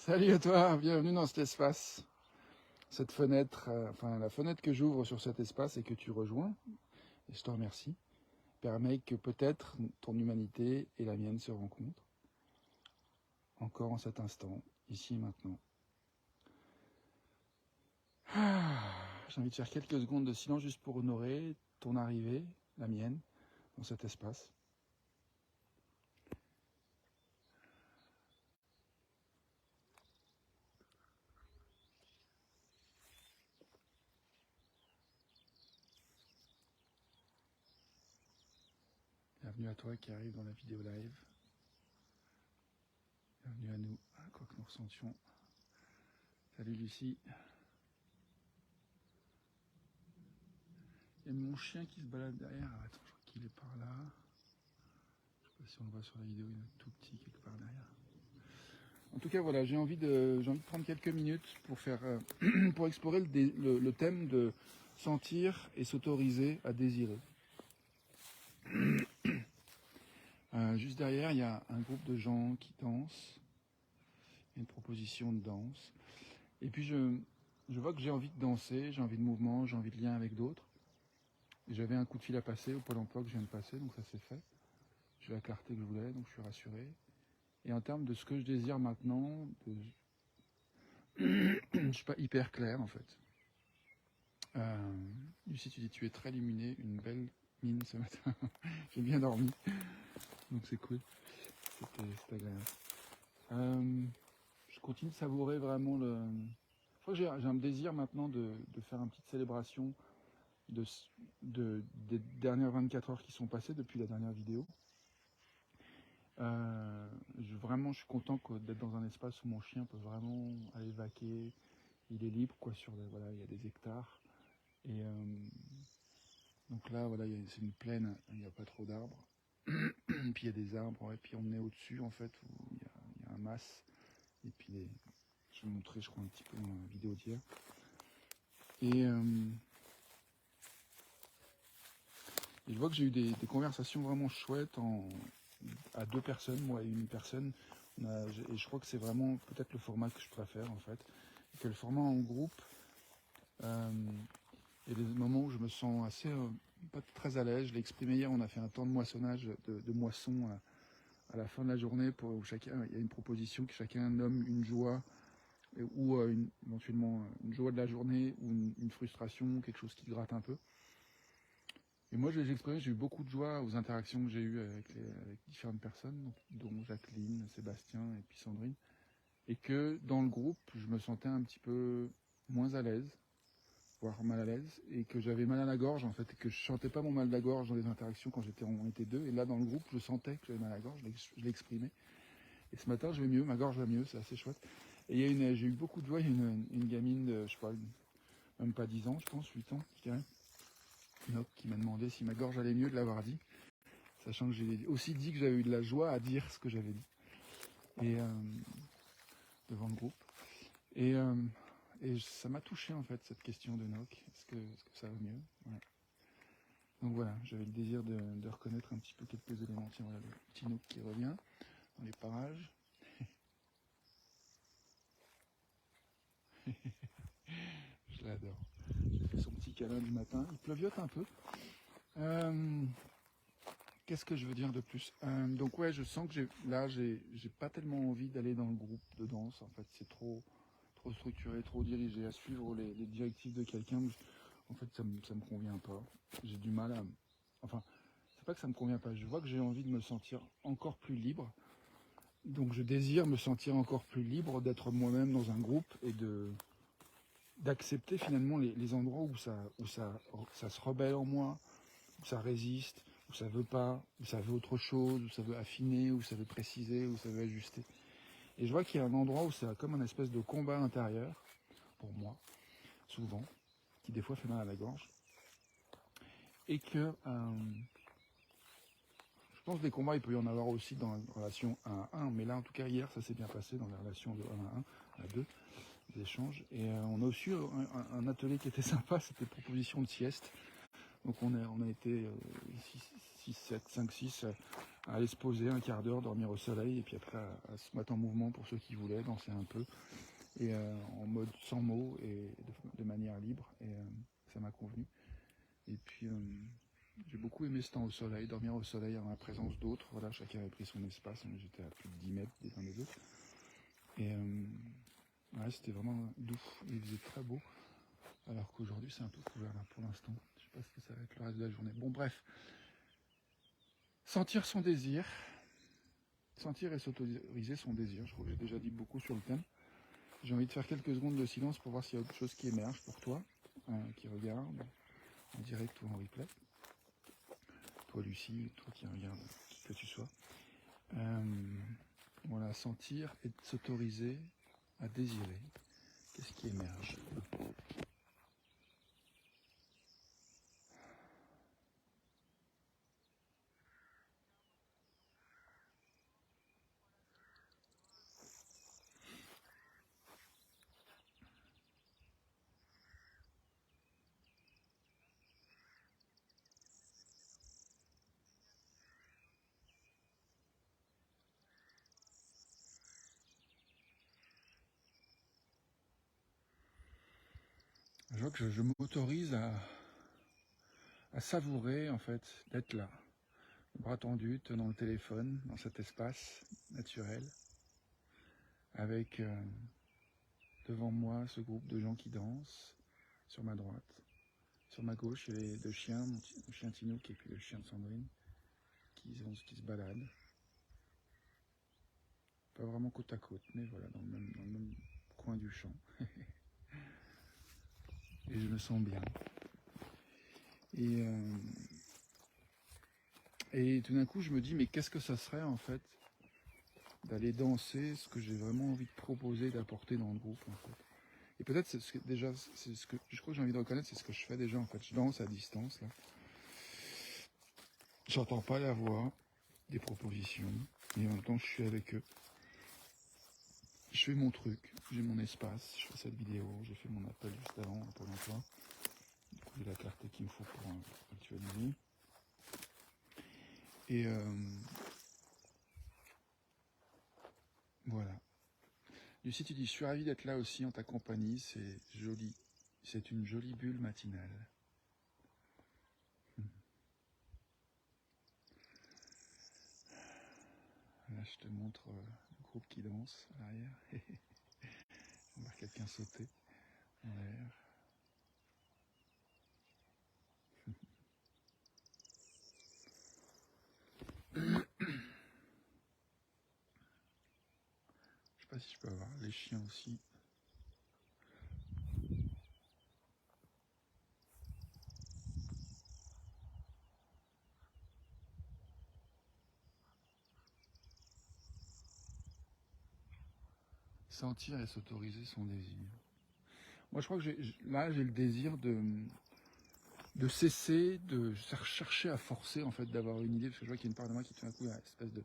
Salut à toi, bienvenue dans cet espace. Cette fenêtre, la fenêtre que j'ouvre sur cet espace et que tu rejoins, et je te remercie, permet que peut-être ton humanité et la mienne se rencontrent, encore en cet instant, ici et maintenant. J'ai envie de faire quelques secondes de silence juste pour honorer ton arrivée, la mienne, dans cet espace. Bienvenue à toi qui arrive dans la vidéo live. Bienvenue à nous, quoi que nous ressentions. Salut Lucie. Il y a mon chien qui se balade derrière. Attends, je crois qu'il est par là. Je sais pas si on le voit sur la vidéo, il est tout petit quelque part derrière. En tout cas, voilà, j'ai envie de prendre quelques minutes pour faire, pour explorer le thème de sentir et s'autoriser à désirer. Juste derrière, il y a un groupe de gens qui dansent, une proposition de danse. Et puis je vois que j'ai envie de danser, j'ai envie de mouvement, j'ai envie de lien avec d'autres. J'avais un coup de fil à passer au Pôle emploi que je viens de passer, donc ça c'est fait. J'ai la clarté que je voulais, donc je suis rassuré. Et en termes de ce que je désire maintenant, je ne suis pas hyper clair en fait. Lucie, tu dis tu es très luminée, une belle mine ce matin. J'ai bien dormi, donc c'est cool. C'était agréable. Je continue de savourer vraiment le. Je crois que j'ai un désir maintenant de faire une petite célébration des dernières 24 heures qui sont passées depuis la dernière vidéo. Vraiment, je suis content d'être dans un espace où mon chien peut vraiment aller vaquer. Il est libre, quoi, voilà, il y a des hectares. Et donc là, voilà, c'est une plaine, il n'y a pas trop d'arbres. Puis il y a des arbres, et puis on est au-dessus, en fait, où il y a un mas. Et puis, je vais vous montrer, je crois, un petit peu dans la vidéo d'hier. Et je vois que j'ai eu des conversations vraiment chouettes à deux personnes, moi et une personne. Et je crois que c'est vraiment peut-être le format que je préfère, en fait. Et que le format en groupe, il y a des moments où je me sens assez, pas très à l'aise. Je l'ai exprimé hier, on a fait un temps de moissonnage, de moisson à la fin de la journée, où chacun, il y a une proposition que chacun nomme une joie, ou éventuellement une joie de la journée, ou une frustration, quelque chose qui gratte un peu. Et moi, j'ai exprimé, j'ai eu beaucoup de joie aux interactions que j'ai eues avec différentes personnes, dont Jacqueline, Sébastien et puis Sandrine. Et que dans le groupe, je me sentais un petit peu moins à l'aise, voire mal à l'aise, et que j'avais mal à la gorge en fait, et que je sentais pas mon mal de la gorge dans les interactions quand on était deux. Et là, dans le groupe, je sentais que j'avais mal à la gorge, je l'ai exprimé. Et ce matin, je vais mieux, ma gorge va mieux, c'est assez chouette. Et j'ai eu beaucoup de joie, il y a une gamine de, je sais pas, même pas 10 ans, je pense, 8 ans, je dirais. Noc, qui m'a demandé si ma gorge allait mieux de l'avoir dit, sachant que j'ai aussi dit que j'avais eu de la joie à dire ce que j'avais dit, et devant le groupe. Et ça m'a touché en fait cette question de Noc, est-ce que ça va mieux, voilà. Donc voilà, j'avais le désir de reconnaître un petit peu quelques éléments. Tiens, voilà le petit Noc qui revient dans les parages. Je l'adore. J'ai fait son petit câlin du matin. Il pleuviote un peu. Qu'est-ce que je veux dire de plus? Donc ouais, je sens que j'ai pas tellement envie d'aller dans le groupe de danse. En fait, c'est trop structuré, trop dirigé, à suivre les directives de quelqu'un. En fait, ça me convient pas. J'ai du mal à. Enfin, c'est pas que ça me convient pas. Je vois que j'ai envie de me sentir encore plus libre. Donc je désire me sentir encore plus libre d'être moi-même dans un groupe et d'accepter finalement les endroits où ça se rebelle en moi, où ça résiste, où ça veut pas, où ça veut autre chose, où ça veut affiner, où ça veut préciser, où ça veut ajuster. Et je vois qu'il y a un endroit où c'est comme un espèce de combat intérieur, pour moi, souvent, qui des fois fait mal à la gorge. Et que je pense que des combats, il peut y en avoir aussi dans la relation 1 à 1, mais là en tout cas hier ça s'est bien passé dans la relation de 1 à 1, à 2, des échanges. Et on a aussi un atelier qui était sympa, c'était proposition de sieste. Donc on a été 6, 7, 5, 6, à aller se poser un quart d'heure, dormir au soleil, et puis après à se mettre en mouvement pour ceux qui voulaient, danser un peu, et en mode sans mots et de manière libre, et ça m'a convenu. Et puis j'ai beaucoup aimé ce temps au soleil, dormir au soleil en la présence d'autres, voilà, chacun avait pris son espace, j'étais à plus de 10 mètres des uns des autres, et ouais, c'était vraiment doux, il faisait très beau, alors qu'aujourd'hui c'est un peu couvert là pour l'instant, je sais pas ce que ça va être le reste de la journée. Bon bref, sentir son désir, sentir et s'autoriser son désir, je crois que j'ai déjà dit beaucoup sur le thème. J'ai envie de faire quelques secondes de silence pour voir s'il y a autre chose qui émerge pour toi, qui regarde en direct ou en replay. Toi Lucie, toi qui regarde, qui que tu sois. Voilà, sentir et s'autoriser à désirer. Qu'est-ce qui émerge? Je vois que je m'autorise à savourer en fait d'être là, bras tendus, tenant le téléphone dans cet espace naturel, avec devant moi ce groupe de gens qui dansent, sur ma droite. Sur ma gauche, il y a les deux chiens, mon chien Tinouk et puis le chien de Sandrine, qui se baladent. Pas vraiment côte à côte, mais voilà, dans le même coin du champ. Et je me sens bien. Et tout d'un coup, je me dis, mais qu'est-ce que ça serait en fait d'aller danser ce que j'ai vraiment envie de proposer, d'apporter dans le groupe en fait. Et peut-être c'est ce que je crois que j'ai envie de reconnaître, c'est ce que je fais déjà en fait. Je danse à distance là. J'entends pas la voix des propositions, et en même temps je suis avec eux. Je fais mon truc, j'ai mon espace, je fais cette vidéo, j'ai fait mon appel juste avant, un peu longtemps. Du coup j'ai la clarté qu'il me faut pour actualiser. Et voilà. Lucie, tu dis, je suis ravi d'être là aussi en ta compagnie, c'est joli. C'est une jolie bulle matinale. Là, je te montre le groupe qui danse à l'arrière. On voit quelqu'un sauter en l'air. Je sais pas si je peux avoir les chiens aussi. Sentir et s'autoriser son désir. Moi, je crois que là, j'ai le désir de cesser de chercher à forcer, en fait, d'avoir une idée, parce que je vois qu'il y a une part de moi qui, tout d'un coup, a une espèce de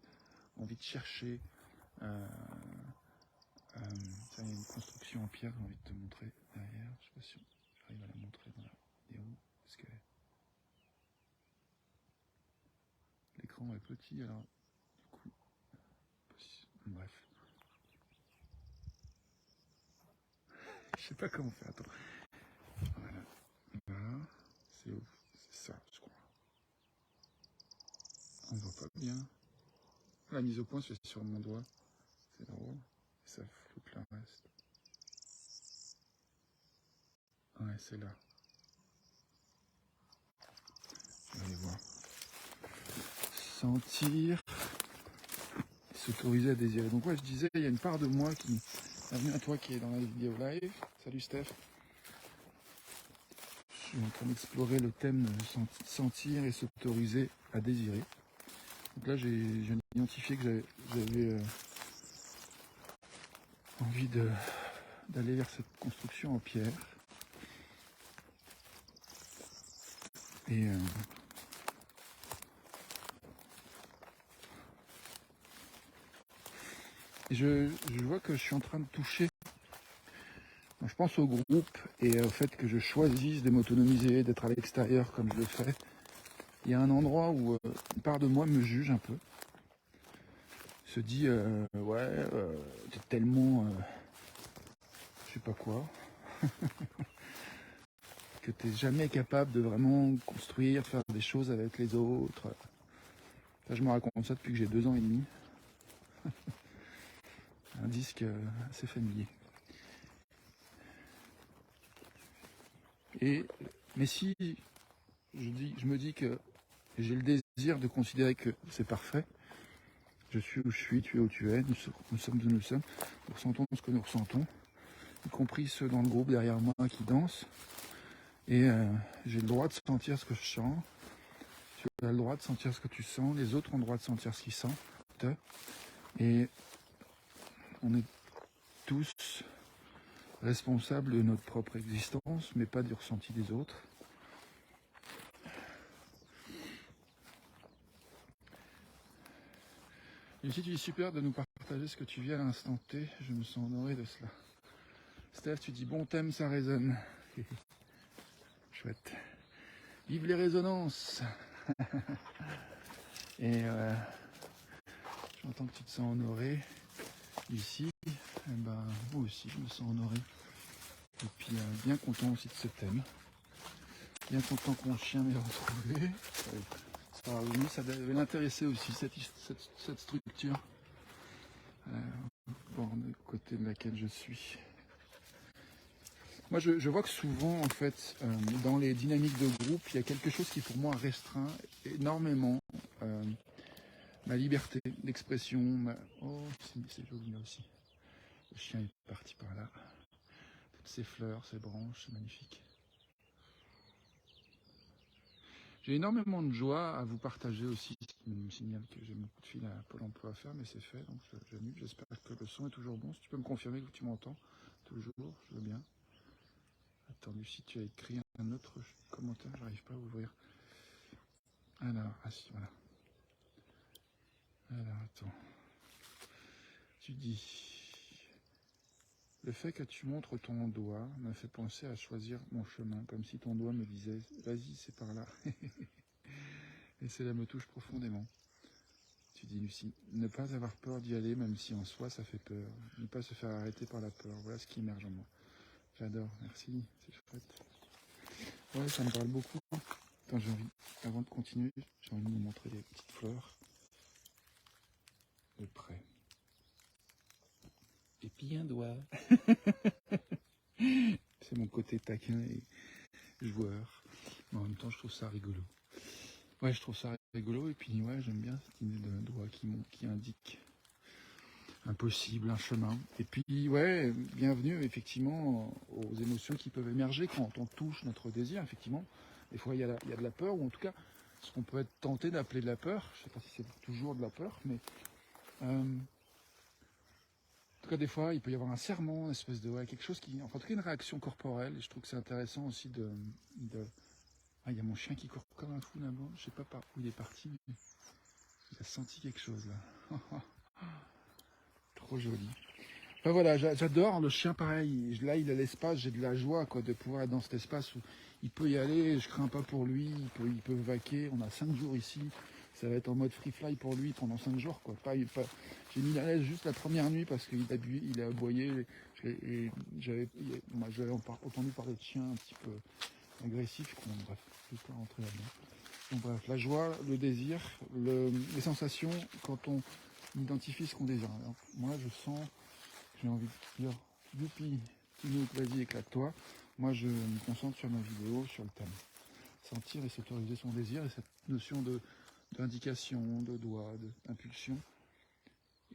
envie de chercher. Ça, il y a une construction en pierre que j'ai envie de te montrer derrière. Je sais pas si j'arrive à la montrer dans la vidéo, parce que l'écran est petit, alors du coup, bref. Je sais pas comment faire, attends. Voilà, voilà. C'est où? C'est ça, je crois. On voit pas bien. La mise au point se fait sur mon doigt. C'est drôle. Et ça floute le reste. Ouais, c'est là. Je vais aller voir. Sentir. S'autoriser à désirer. Donc ouais, je disais, il y a une part de moi qui... Bienvenue à toi qui est dans la vidéo live. Salut Steph. Je suis en train d'explorer le thème de sentir et s'autoriser à désirer. Donc là, j'ai identifié que j'avais envie d'aller vers cette construction en pierre. Et je vois que je suis en train de toucher. Je pense au groupe et au fait que je choisisse de m'autonomiser, d'être à l'extérieur comme je le fais. il y a un endroit où une part de moi me juge un peu, se dit ouais, t'es tellement je sais pas quoi, que t'es jamais capable de vraiment construire, faire des choses avec les autres. Ça, je me raconte ça depuis que j'ai 2 ans et demi. Un disque assez familier. Mais si je me dis que j'ai le désir de considérer que c'est parfait, je suis où je suis, tu es où tu es, nous sommes où nous sommes, nous ressentons ce que nous ressentons, y compris ceux dans le groupe derrière moi qui dansent, et j'ai le droit de sentir ce que je sens, tu as le droit de sentir ce que tu sens, les autres ont le droit de sentir ce qu'ils sentent, et on est tous responsables de notre propre existence, mais pas du ressenti des autres. Lucie, tu dis super de nous partager ce que tu vis à l'instant T, je me sens honoré de cela. Steph, tu dis bon thème, ça résonne. Chouette. Vive les résonances. Et j'entends que tu te sens honoré ici. Et ben, moi aussi, je me sens honoré. Et puis bien content aussi de ce thème. Bien content que mon chien m'ait retrouvé. Ça devait l'intéresser aussi, cette structure. Borne côté de laquelle je suis. Moi, je vois que souvent, en fait, dans les dynamiques de groupe, il y a quelque chose qui, pour moi, restreint énormément ma liberté d'expression. Oh, c'est joli là aussi. Le chien est parti par là. Toutes ces fleurs, ces branches, c'est magnifique. J'ai énormément de joie à vous partager aussi. Il me signale que j'ai beaucoup de fil à Pôle emploi à faire, mais c'est fait, donc j'annule. J'espère que le son est toujours bon. Si tu peux me confirmer que tu m'entends, toujours, je veux bien. Attends, Lucie, tu as écrit un autre commentaire, j'arrive pas à ouvrir. Alors, ah si, voilà. Alors, attends. Tu dis... Le fait que tu montres ton doigt m'a fait penser à choisir mon chemin, comme si ton doigt me disait « Vas-y, c'est par là ». Et cela me touche profondément. Tu dis, Lucie, ne pas avoir peur d'y aller, même si en soi ça fait peur. Ne pas se faire arrêter par la peur. Voilà ce qui émerge en moi. J'adore, merci, c'est chouette. Ouais, ça me parle beaucoup. Attends, avant de continuer, j'ai envie de vous montrer des petites fleurs de près. Et puis un doigt. C'est mon côté taquin et joueur. Mais en même temps, je trouve ça rigolo. Ouais, je trouve ça rigolo. Et puis, ouais, j'aime bien cette idée de doigt qui indique un possible, un chemin. Et puis, ouais, bienvenue, effectivement, aux émotions qui peuvent émerger quand on touche notre désir, effectivement. Des fois, il y a de la peur, ou en tout cas, ce qu'on peut être tenté d'appeler de la peur. Je ne sais pas si c'est toujours de la peur, mais... en tout cas, des fois, il peut y avoir un serment, une espèce de... Ouais, quelque chose qui... Enfin, en tout cas, une réaction corporelle. Et je trouve que c'est intéressant aussi de... Ah, il y a mon chien qui court comme un fou là-bas. Je ne sais pas par où il est parti, mais il a senti quelque chose, là. Trop joli. Enfin, voilà, j'adore le chien pareil. Là, il a l'espace, j'ai de la joie quoi, de pouvoir être dans cet espace où il peut y aller, je crains pas pour lui, il peut vaquer. On a 5 jours ici, ça va être en mode free fly pour lui pendant 5 jours. Quoi. J'ai mis à l'aise juste la première nuit parce qu'il a aboyé. Et j'avais entendu parler de chiens un petit peu agressifs. Bref, je ne vais pas rentrer là-dedans. Donc bref, la joie, le désir, les sensations quand on identifie ce qu'on désire. Alors, moi, je sens... J'ai envie de dire, youpi, vas-y, éclate-toi. Moi, je me concentre sur ma vidéo, sur le thème. Sentir et s'autoriser son désir et cette notion d'indication, de doigt, d'impulsion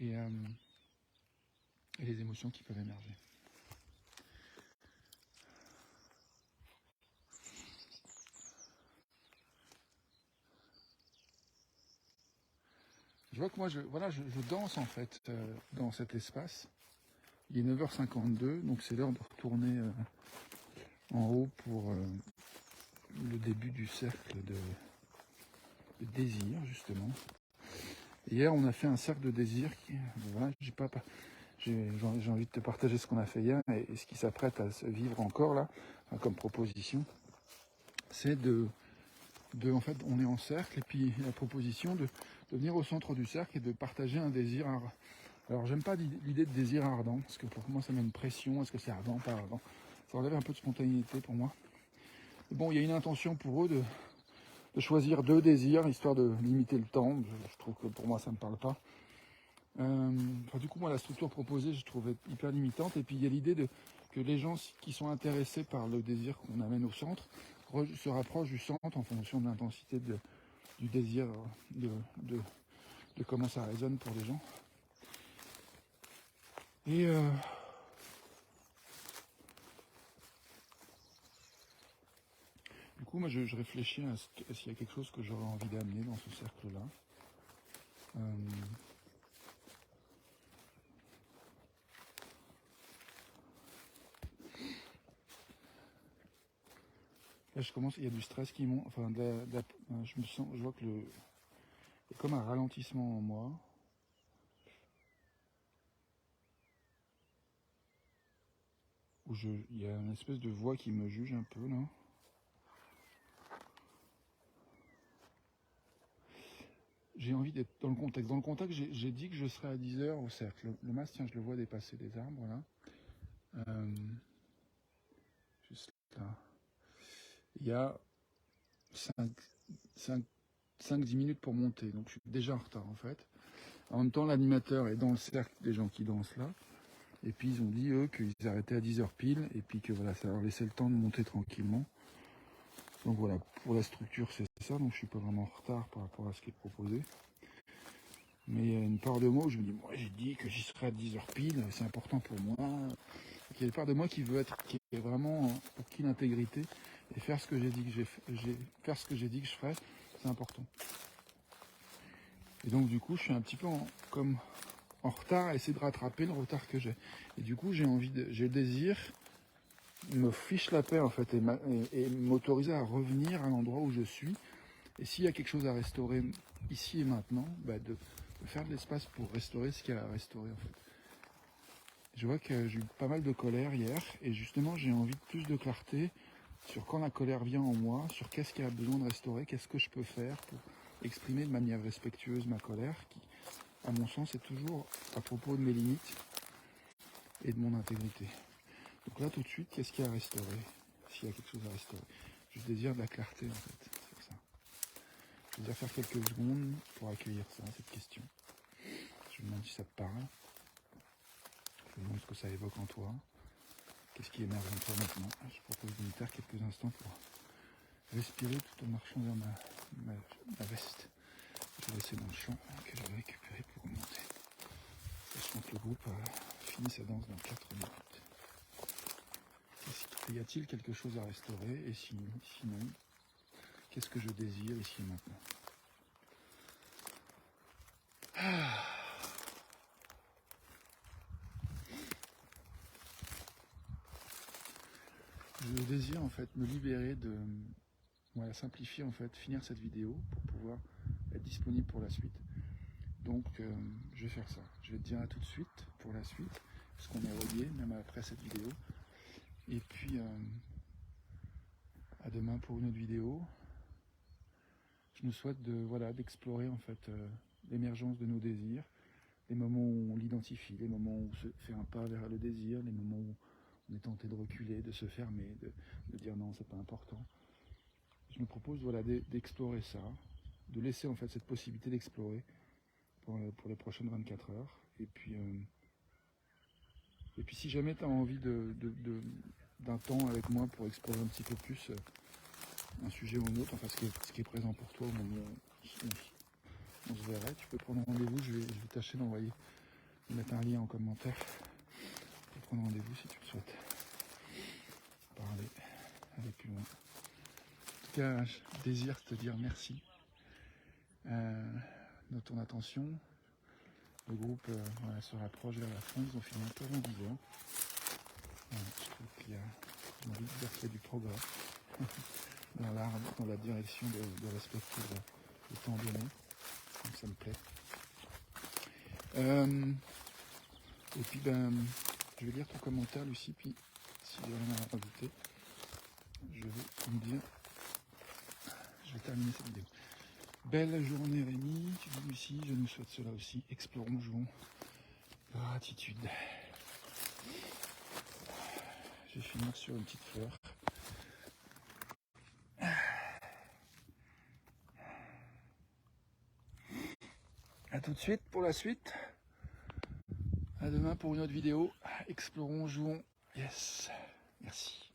et les émotions qui peuvent émerger. Je vois que moi, je danse en fait dans cet espace. Il est 9h52, donc c'est l'heure de retourner en haut pour le début du cercle de désir, justement. Hier, on a fait un cercle de désir voilà, j'ai envie de te partager ce qu'on a fait hier et ce qui s'apprête à se vivre encore là, comme proposition, c'est de en fait, on est en cercle, et puis la proposition de venir au centre du cercle et de partager un désir. Alors, j'aime pas l'idée de désir ardent, parce que pour moi, ça met une pression. Est-ce que c'est ardent, pas ardent? Ça enlève un peu de spontanéité pour moi. Mais bon, il y a une intention pour eux de choisir 2 désirs, histoire de limiter le temps. Je trouve que pour moi, ça ne me parle pas. Du coup, moi, la structure proposée, je trouvais hyper limitante. Et puis, il y a l'idée que les gens qui sont intéressés par le désir qu'on amène au centre se rapprochent du centre en fonction de l'intensité du désir, de comment ça résonne pour les gens. Et du coup, moi, je réfléchis à s'il y a quelque chose que j'aurais envie d'amener dans ce cercle-là. Là, il y a du stress qui monte. Enfin, je vois que il y a comme un ralentissement en moi. Il y a une espèce de voix qui me juge un peu là. J'ai envie d'être dans le contexte. Dans le contexte, j'ai dit que je serais à 10 heures au cercle. Le masque, tiens, je le vois dépasser les arbres là. Juste là. Il y a 5-10 minutes pour monter, donc je suis déjà en retard en fait. En même temps, l'animateur est dans le cercle des gens qui dansent là. Et puis ils ont dit, eux, qu'ils arrêtaient à 10 heures pile, et puis que voilà, ça leur laissait le temps de monter tranquillement. Donc voilà, pour la structure, c'est ça, donc je suis pas vraiment en retard par rapport à ce qui est proposé. Mais il y a une part de moi où je me dis, moi j'ai dit que j'y serais à 10 heures pile, c'est important pour moi. Il y a une part de moi qui est vraiment pour qui l'intégrité, et faire ce que j'ai dit faire ce que j'ai dit que je ferais, c'est important. Et donc du coup, je suis un petit peu comme en retard à essayer de rattraper le retard que j'ai. Et du coup, j'ai le désir, me fiche la paix en fait, et m'autoriser à revenir à l'endroit où je suis. Et s'il y a quelque chose à restaurer ici et maintenant, de faire de l'espace pour restaurer ce qu'il y a à restaurer en fait. Je vois que j'ai eu pas mal de colère hier, et justement j'ai envie de plus de clarté sur quand la colère vient en moi, sur qu'est-ce qu'il y a besoin de restaurer, qu'est-ce que je peux faire pour exprimer de manière respectueuse ma colère, qui, à mon sens, est toujours à propos de mes limites et de mon intégrité. Donc là, tout de suite, qu'est-ce qu'il y a à restaurer, s'il y a quelque chose à restaurer? Je désire de la clarté, en fait, c'est ça. Je désire faire quelques secondes pour accueillir ça, cette question. Je me demande si ça te parle. Je me demande ce que ça évoque en toi. Qu'est-ce qui émerge en toi maintenant? Je propose de me taire quelques instants pour respirer tout en marchant vers ma veste. Je vais laisser dans le champ que je vais récupérer pour remonter. Sachant que le groupe a fini sa danse dans 4 minutes. Y a-t-il quelque chose à restaurer? Et sinon, qu'est-ce que je désire ici et maintenant? Je désire en fait me libérer simplifier en fait, finir cette vidéo pour pouvoir être disponible pour la suite. Donc je vais faire ça. Je vais te dire à tout de suite pour la suite, parce qu'on est reliés même après cette vidéo. Et puis à demain pour une autre vidéo. Je nous souhaite d'explorer en fait l'émergence de nos désirs, les moments où on l'identifie, les moments où on se fait un pas vers le désir, les moments où on est tenté de reculer, de se fermer, de dire non, c'est pas important. Je me propose d'explorer ça, de laisser en fait cette possibilité d'explorer pour les prochaines 24 heures. Et puis si jamais tu as envie d'un temps avec moi pour explorer un petit peu plus un sujet ou un autre, enfin ce qui est présent pour toi au moment où on se verrait, tu peux prendre rendez-vous, je vais tâcher de mettre un lien en commentaire pour prendre rendez-vous si tu le souhaites parler, aller plus loin. En tout cas, je désire te dire merci de ton attention. Le groupe se rapproche vers la fin, ils ont fini un peu avant 10 heures. Je trouve qu'il y a envie de faire du progrès dans la direction de respecter le temps donné. Donc ça me plaît. Et puis je vais lire ton commentaire, Lucie, puis s'il y a rien à rajouter, je vais je vais terminer cette vidéo. Belle journée Rémi, tu vis ici, je nous souhaite cela aussi. Explorons, jouons. Gratitude. Je vais finir sur une petite fleur. A tout de suite pour la suite. À demain pour une autre vidéo. Explorons, jouons. Yes. Merci.